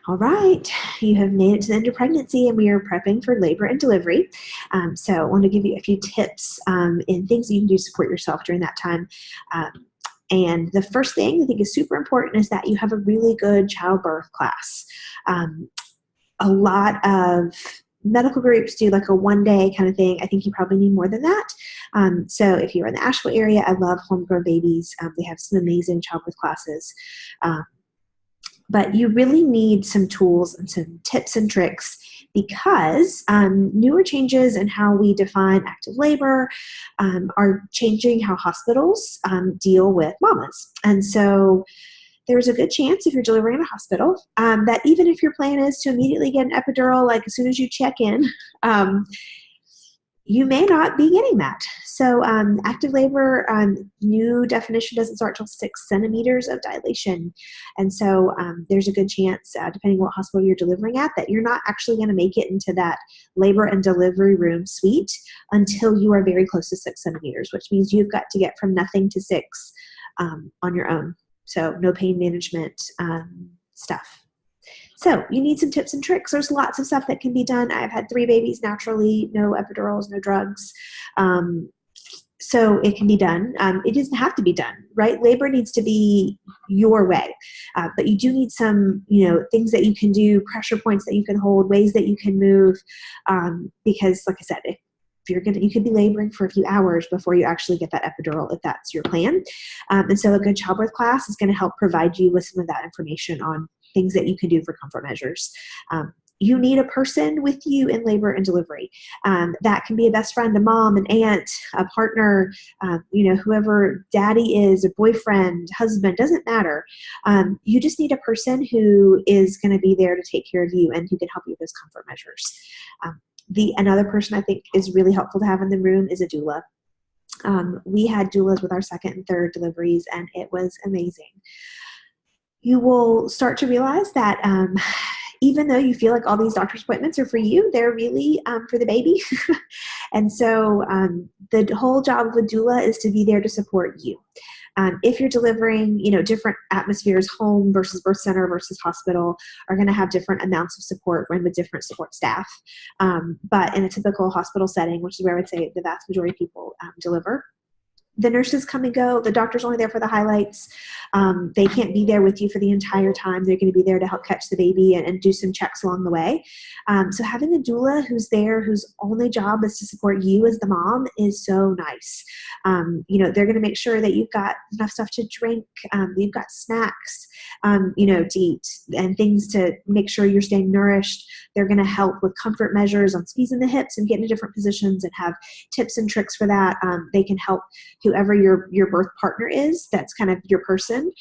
All right, you have made it to the end of pregnancy and we are prepping for labor and delivery. So I want to give you a few tips and things that you can do to support yourself during that time. Um, and the first thing I think is super important is that you have a really good childbirth class. Um, a lot of medical groups do like a 1-day kind of thing. I think you probably need more than that. So if you're in the Asheville area, I love Homegrown Babies. They have some amazing childbirth classes. But you really need some tools and some tips and tricks because newer changes in how we define active labor are changing how hospitals deal with mamas. And so there's a good chance if you're delivering in a hospital that even if your plan is to immediately get an epidural, like as soon as you check in, you may not be getting that. So active labor, new definition doesn't start till 6 centimeters of dilation. And so there's a good chance, depending on what hospital you're delivering at, that you're not actually going to make it into that labor and delivery room suite until you are very close to 6 centimeters, which means you've got to get from nothing to 6 on your own. So no pain management stuff. So you need some tips and tricks. There's lots of stuff that can be done. I've had 3 babies naturally, no epidurals, no drugs. So it can be done. It doesn't have to be done, right? Labor needs to be your way. But you do need some, things that you can do, pressure points that you can hold, ways that you can move. Because like I said, you could be laboring for a few hours before you actually get that epidural if that's your plan. And so a good childbirth class is going to help provide you with some of that information on things that you can do for comfort measures. You need a person with you in labor and delivery. That can be a best friend, a mom, an aunt, a partner, whoever daddy is, a boyfriend, husband, doesn't matter. You just need a person who is going to be there to take care of you and who can help you with those comfort measures. Another person I think is really helpful to have in the room is a doula. We had doulas with our second and third deliveries, and it was amazing. You will start to realize that even though you feel like all these doctor's appointments are for you, they're really for the baby. And so the whole job of a doula is to be there to support you. If you're delivering, different atmospheres, home versus birth center versus hospital are going to have different amounts of support run with different support staff. But in a typical hospital setting, which is where I would say the vast majority of people deliver, the nurses come and go. The doctor's only there for the highlights. They can't be there with you for the entire time. They're going to be there to help catch the baby and do some checks along the way. So having a doula who's there, whose only job is to support you as the mom is so nice. They're going to make sure that you've got enough stuff to drink. You've got snacks, to eat and things to make sure you're staying nourished. They're going to help with comfort measures on squeezing the hips and getting to different positions and have tips and tricks for that. They can help whoever your birth partner is, that's kind of your person,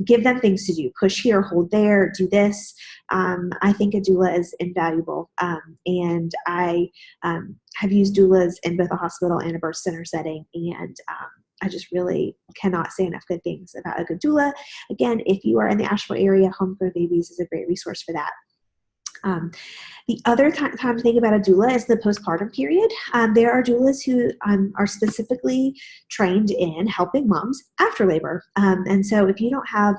give them things to do, push here, hold there, do this. I think a doula is invaluable. And I have used doulas in both a hospital and a birth center setting. And I just really cannot say enough good things about a good doula. Again, if you are in the Asheville area, Homegrown Babies is a great resource for that. The other time to think about a doula is the postpartum period. There are doulas who are specifically trained in helping moms after labor. And so if you don't have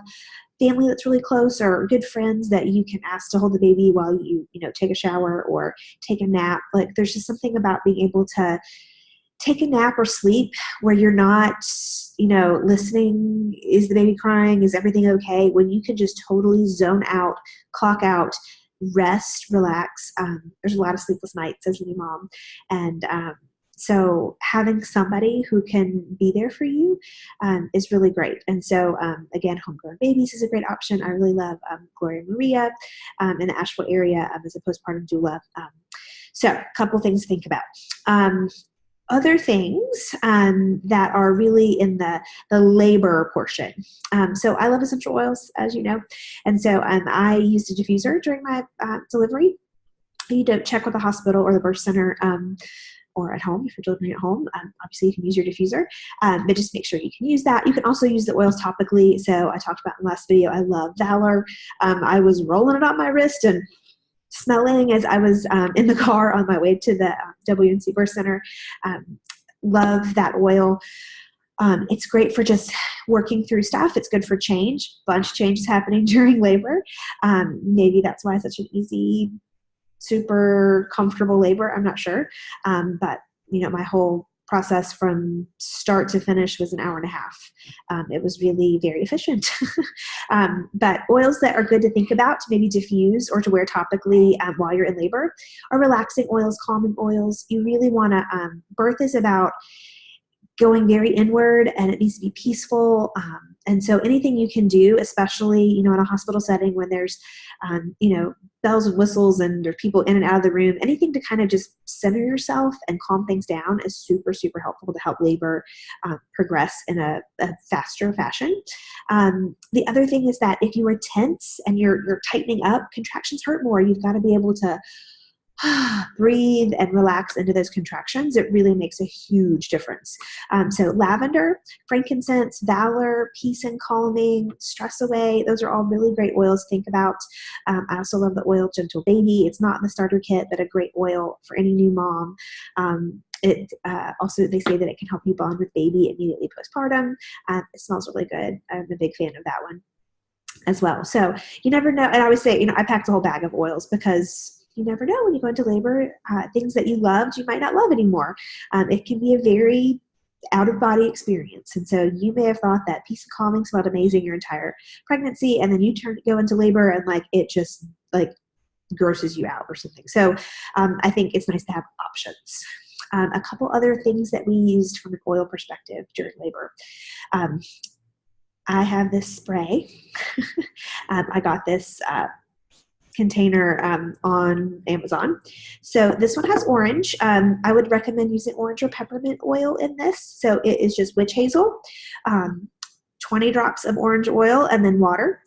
family that's really close or good friends that you can ask to hold the baby while you take a shower or take a nap, like there's just something about being able to take a nap or sleep where you're not, listening, is the baby crying, is everything okay, when you can just totally zone out, clock out, rest, relax. There's a lot of sleepless nights as a new mom. And so having somebody who can be there for you is really great. And so, again, Homegrown Babies is a great option. I really love Gloria Maria in the Asheville area as a postpartum doula. So a couple things to think about. Other things that are really in the labor portion. So I love essential oils, as you know. And so I used a diffuser during my delivery. You don't check with the hospital or the birth center or at home if you're delivering at home. Obviously, you can use your diffuser, but just make sure you can use that. You can also use the oils topically. So I talked about in the last video, I love Valor. I was rolling it on my wrist and smelling as I was in the car on my way to the WNC Birth Center. Love that oil. It's great for just working through stuff. It's good for change. Bunch of changes happening during labor. Maybe that's why it's such an easy, super comfortable labor. I'm not sure. But my whole process from start to finish was an hour and a half. It was really very efficient. But oils that are good to think about to maybe diffuse or to wear topically while you're in labor are relaxing oils, calming oils. You really want to, birth is about going very inward, and it needs to be peaceful. And so anything you can do, especially, in a hospital setting when there's, bells and whistles and there's people in and out of the room, anything to kind of just center yourself and calm things down is super, super helpful to help labor progress in a faster fashion. The other thing is that if you are tense and you're tightening up, contractions hurt more. You've got to be able to breathe and relax into those contractions. It really makes a huge difference. So lavender, frankincense, valor, peace and calming, stress away. Those are all really great oils to think about. I also love the oil Gentle Baby. It's not in the starter kit, but a great oil for any new mom. It also, they say that it can help you bond with baby immediately postpartum. It smells really good. I'm a big fan of that one as well. So you never know. And I always say, I packed a whole bag of oils because you never know when you go into labor, things that you loved, you might not love anymore. It can be a very out-of-body experience. And so you may have thought that peace and calming smelled amazing your entire pregnancy, and then you go into labor and it just grosses you out or something. So I think it's nice to have options. A couple other things that we used from an oil perspective during labor. I have this spray. I got this container on Amazon. So this one has orange. I would recommend using orange or peppermint oil in this. So it is just witch hazel, 20 drops of orange oil, and then water.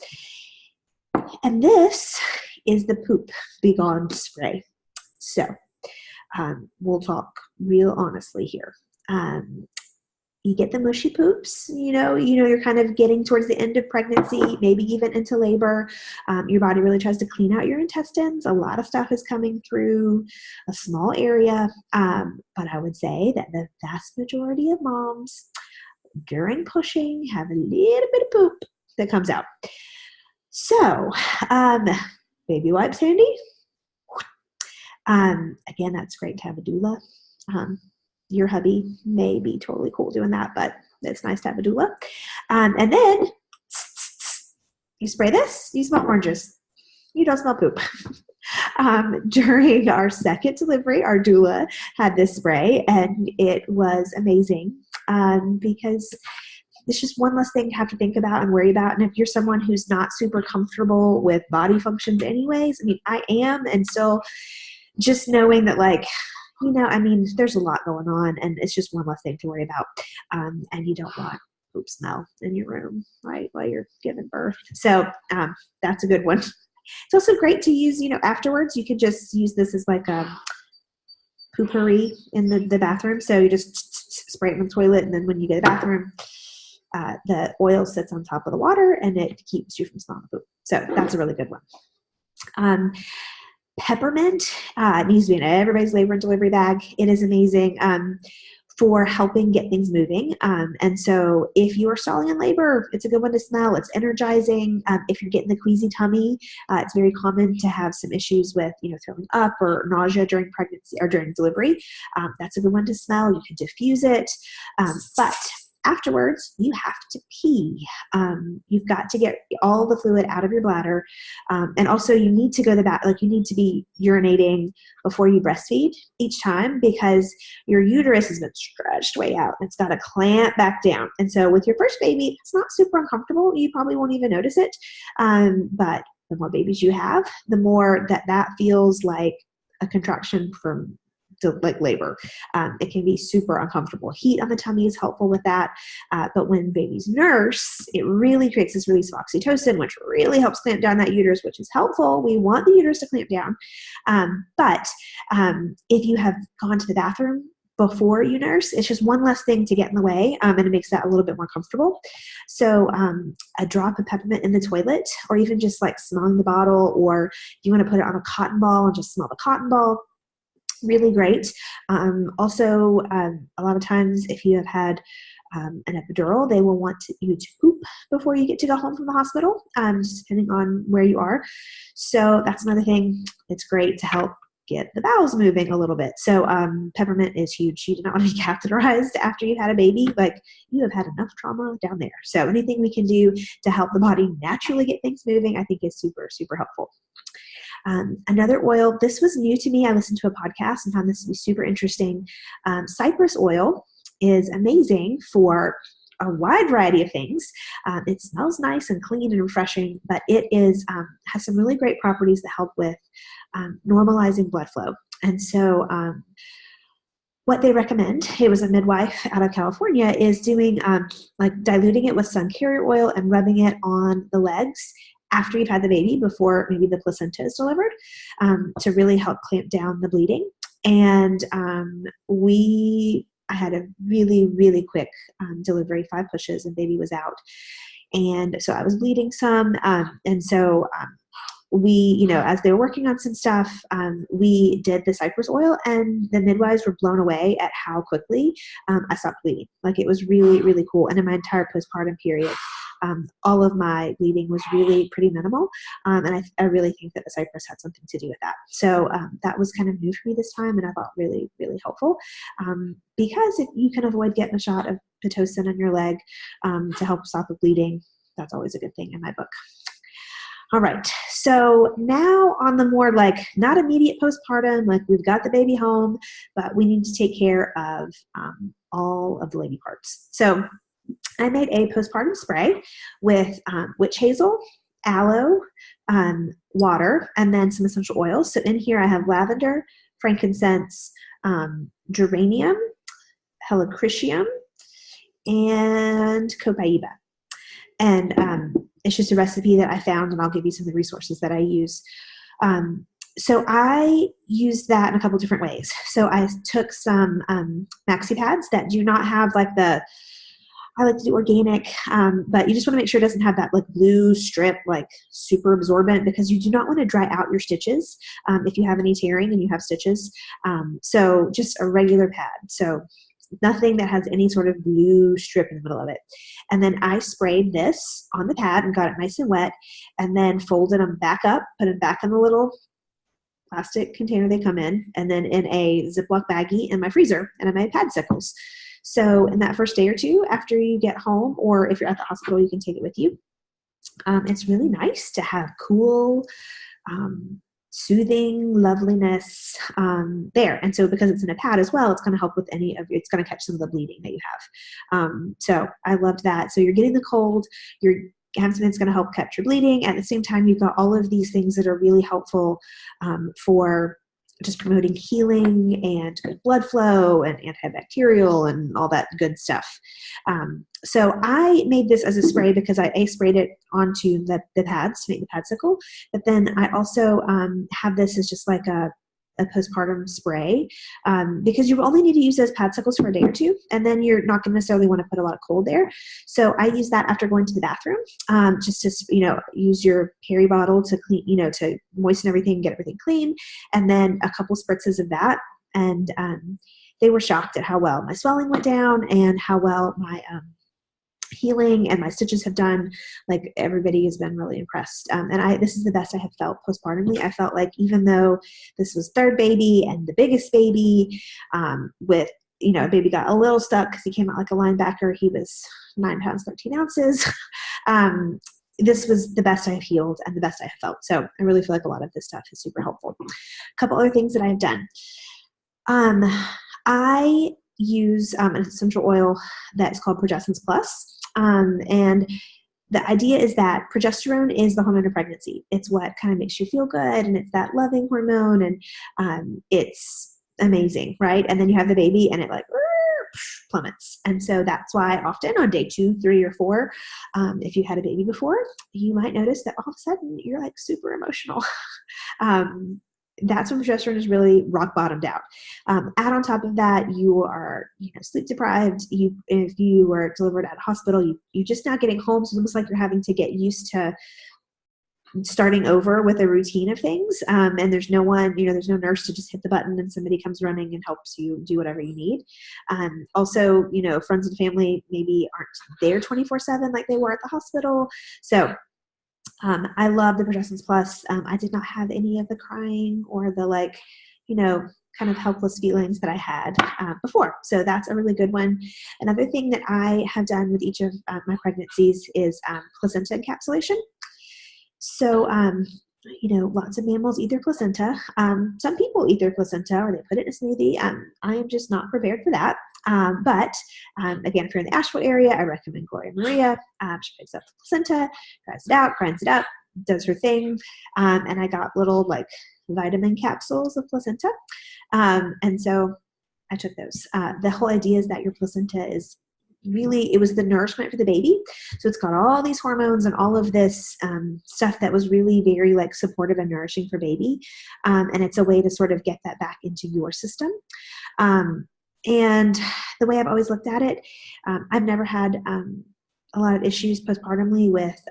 And this is the Poop Be Gone spray. So we'll talk real honestly here. You get the mushy poops, you're kind of getting towards the end of pregnancy, maybe even into labor. Your body really tries to clean out your intestines. A lot of stuff is coming through a small area. But I would say that the vast majority of moms during pushing have a little bit of poop that comes out. So, baby wipes handy. Again, that's great to have a doula. Your hubby may be totally cool doing that, but it's nice to have a doula. And then you spray this, you smell oranges. You don't smell poop. During our second delivery, our doula had this spray, and it was amazing because it's just one less thing to have to think about and worry about. And if you're someone who's not super comfortable with body functions anyways, I am, and still just knowing that there's a lot going on, and it's just one less thing to worry about. And you don't want poop smell in your room, right, while you're giving birth. So that's a good one. It's also great to use, afterwards. You could just use this as a poopery in the bathroom. So you just spray it in the toilet, and then when you go to the bathroom, the oil sits on top of the water, and it keeps you from smelling poop. So that's a really good one. Peppermint needs to be in everybody's labor and delivery bag. It is amazing for helping get things moving. And so if you are stalling in labor, it's a good one to smell. It's energizing. If you're getting the queasy tummy, it's very common to have some issues with, throwing up or nausea during pregnancy or during delivery. That's a good one to smell. You can diffuse it. But afterwards, you have to pee. You've got to get all the fluid out of your bladder. And also you need to go to the bath, you need to be urinating before you breastfeed each time, because your uterus has been stretched way out. It's got to clamp back down. And so with your first baby, it's not super uncomfortable. You probably won't even notice it. But the more babies you have, the more that feels like a contraction from labor. It can be super uncomfortable. Heat on the tummy is helpful with that. But when babies nurse, it really creates this release of oxytocin, which really helps clamp down that uterus, which is helpful. We want the uterus to clamp down. But if you have gone to the bathroom before you nurse, it's just one less thing to get in the way, and it makes that a little bit more comfortable. So a drop of peppermint in the toilet, or even just smelling the bottle, or you want to put it on a cotton ball and just smell the cotton ball. Really great. Also, a lot of times if you have had an epidural, they will want you to poop before you get to go home from the hospital, just depending on where you are. So that's another thing. It's great to help get the bowels moving a little bit. So peppermint is huge. You do not want to be catheterized after you've had a baby. Like, you have had enough trauma down there. So anything we can do to help the body naturally get things moving, I think is super, super helpful. Another oil, this was new to me. I listened to a podcast and found this to be super interesting. Cypress oil is amazing for a wide variety of things. It smells nice and clean and refreshing, but it is has some really great properties that help with normalizing blood flow. And so what they recommend, it was a midwife out of California, is doing like diluting it with sun carrier oil and rubbing it on the legs after you've had the baby, before maybe the placenta is delivered, to really help clamp down the bleeding. And I had a really, really quick delivery, 5 pushes, and baby was out. And so I was bleeding some. And so we, as they were working on some stuff, we did the cypress oil, and the midwives were blown away at how quickly I stopped bleeding. Like, it was really, really cool. And in my entire postpartum period, all of my bleeding was really pretty minimal. And I really think that the cypress had something to do with that. So that was kind of new for me this time, and I thought really, really helpful. Because if you can avoid getting a shot of Pitocin on your leg to help stop the bleeding, that's always a good thing in my book. All right, so now on the more like not immediate postpartum, like we've got the baby home, but we need to take care of all of the lady parts. So I made a postpartum spray with witch hazel, aloe, water, and then some essential oils. So in here I have lavender, frankincense, geranium, helichrysum, and copaiba. And it's just a recipe that I found, and I'll give you some of the resources that I use. So I used that in a couple different ways. So I took some maxi pads that do not have like I like to do organic, but you just want to make sure it doesn't have that like blue strip, like super absorbent, because you do not want to dry out your stitches if you have any tearing and you have stitches. So just a regular pad. So nothing that has any sort of blue strip in the middle of it. And then I sprayed this on the pad and got it nice and wet, and then folded them back up, put them back in the little plastic container they come in, and then in a Ziploc baggie in my freezer, and I made pad sickles. So in that first day or two after you get home, or if you're at the hospital, you can take it with you. It's really nice to have cool, soothing loveliness there. And so because it's in a pad as well, it's going to help with it's going to catch some of the bleeding that you have. So I loved that. So you're getting the cold, you're having something that's going to help catch your bleeding. At the same time, you've got all of these things that are really helpful for just promoting healing and good blood flow and antibacterial and all that good stuff. So I made this as a spray because I sprayed it onto the pads to make the padsicle. But then I also have this as just like a postpartum spray because you only need to use those padsicles for a day or two, and then you're not going to necessarily want to put a lot of cold there. So I use that after going to the bathroom, just to use your peri bottle to clean, to moisten everything, get everything clean, and then a couple spritzes of that. And they were shocked at how well my swelling went down and how well my healing and my stitches have done. Like, everybody has been really impressed. And this is the best I have felt postpartumly. I felt like, even though this was third baby and the biggest baby, baby got a little stuck because he came out like a linebacker. He was 9 pounds, 13 ounces. This was the best I've healed and the best I have felt. So I really feel like a lot of this stuff is super helpful. A couple other things that I've done. I use an essential oil that's called Progessence Plus. And the idea is that progesterone is the hormone of pregnancy. It's what kind of makes you feel good, and it's that loving hormone, and it's amazing, right? And then you have the baby, and it like plummets. And so that's why often on day 2, 3, or 4, if you had a baby before, you might notice that all of a sudden you're like super emotional. That's when progesterone is really rock bottomed out. Add on top of that, you are, sleep deprived. If you were delivered at a hospital, you're just not getting home. So it's almost like you're having to get used to starting over with a routine of things. And there's no one, there's no nurse to just hit the button and somebody comes running and helps you do whatever you need. Also, friends and family maybe aren't there 24/7 like they were at the hospital. So I love the Progestins Plus. I did not have any of the crying or the kind of helpless feelings that I had before. So that's a really good one. Another thing that I have done with each of my pregnancies is placenta encapsulation. So, lots of mammals eat their placenta. Some people eat their placenta or they put it in a smoothie. I am just not prepared for that. But again, if you're in the Asheville area, I recommend Gloria Maria. She picks up the placenta, tries it out, grinds it up, does her thing. And I got little vitamin capsules of placenta. And so I took those. The whole idea is that your placenta is really, it was the nourishment for the baby. So it's got all these hormones and all of this stuff that was really very supportive and nourishing for baby. And it's a way to sort of get that back into your system. And the way I've always looked at it, I've never had a lot of issues postpartumly with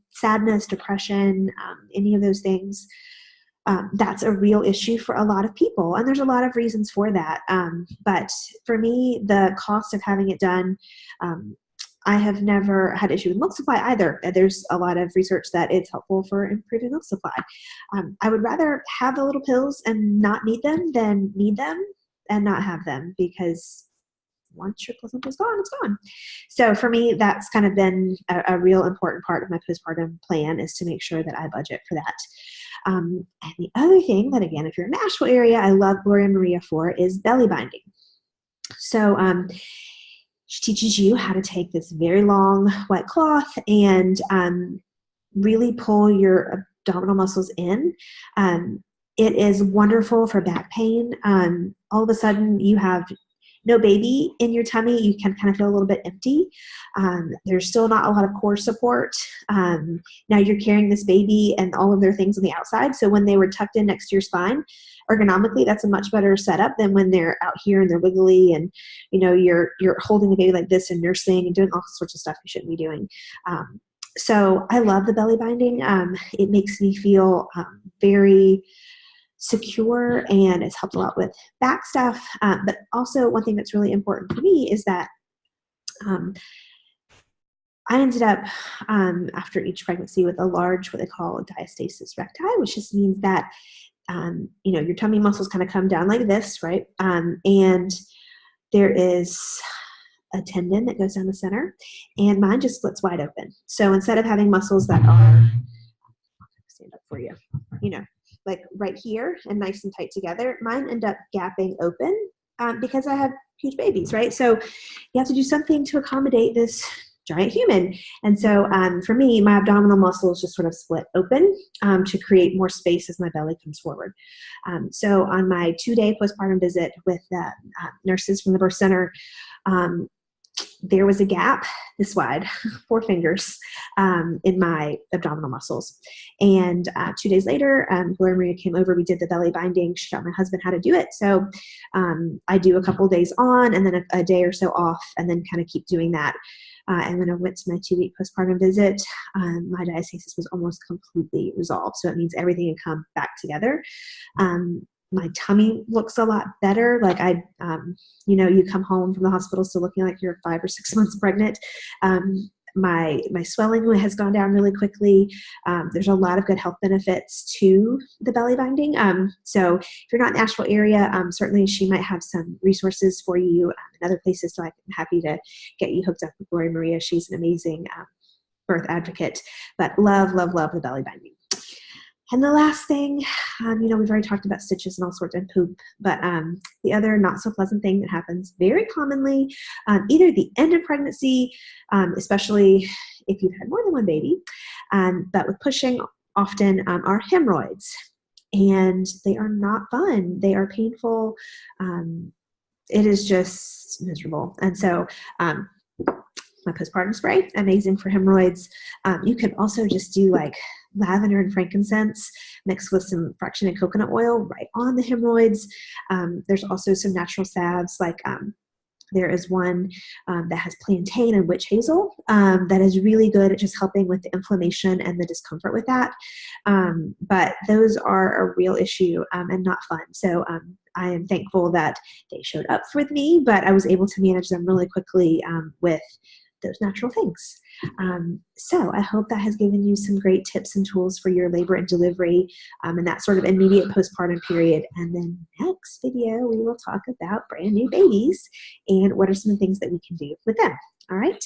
sadness, depression, any of those things. That's a real issue for a lot of people. And there's a lot of reasons for that. But for me, the cost of having it done, I have never had issue with milk supply either. There's a lot of research that it's helpful for improving milk supply. I would rather have the little pills and not need them than need them and not have them, because once your placenta is gone, it's gone. So for me, that's kind of been a real important part of my postpartum plan, is to make sure that I budget for that. And the other thing that, again, if you're in the Nashville area, I love Gloria Maria for is belly binding. So she teaches you how to take this very long wet cloth and really pull your abdominal muscles in. It is wonderful for back pain. All of a sudden, you have no baby in your tummy. You can kind of feel a little bit empty. There's still not a lot of core support. Now you're carrying this baby and all of their things on the outside. So when they were tucked in next to your spine, ergonomically, that's a much better setup than when they're out here and they're wiggly and, you're holding the baby like this and nursing and doing all sorts of stuff you shouldn't be doing. So I love the belly binding. It makes me feel very secure, and it's helped a lot with back stuff. But also one thing that's really important for me is that I ended up after each pregnancy with a large, what they call diastasis recti, which just means that your tummy muscles kind of come down like this, right? And there is a tendon that goes down the center, and mine just splits wide open. So instead of having muscles that are, stand up for you, like right here and nice and tight together, mine end up gapping open because I have huge babies, right? So you have to do something to accommodate this giant human. And so for me, my abdominal muscles just sort of split open to create more space as my belly comes forward. So on my 2-day postpartum visit with nurses from the birth center, there was a gap this wide, 4 fingers, in my abdominal muscles. And 2 days later, Gloria Maria came over. We did the belly binding. She taught my husband how to do it. So I do a couple of days on and then a day or so off, and then kind of keep doing that. And when I went to my 2-week postpartum visit, my diastasis was almost completely resolved. So it means everything had come back together. My tummy looks a lot better. Like you come home from the hospital still looking like you're 5 or 6 months pregnant. My swelling has gone down really quickly. There's a lot of good health benefits to the belly binding. So if you're not in the Nashville area, certainly she might have some resources for you in other places. So I'm happy to get you hooked up with Gloria Maria. She's an amazing birth advocate, but love, love, love the belly binding. And the last thing, we've already talked about stitches and all sorts and poop, but the other not so pleasant thing that happens very commonly, either at the end of pregnancy, especially if you've had more than one baby, but with pushing often are hemorrhoids. And they are not fun. They are painful. It is just miserable. And so my postpartum spray, amazing for hemorrhoids. You can also just do lavender and frankincense mixed with some fractionated coconut oil right on the hemorrhoids. There's also some natural salves like There is one that has plantain and witch hazel that is really good at just helping with the inflammation and the discomfort with that. But those are a real issue and not fun. So I am thankful that they showed up with me, but I was able to manage them really quickly with those natural things. So I hope that has given you some great tips and tools for your labor and delivery and that sort of immediate postpartum period. And then next video, we will talk about brand new babies and what are some things that we can do with them. All right.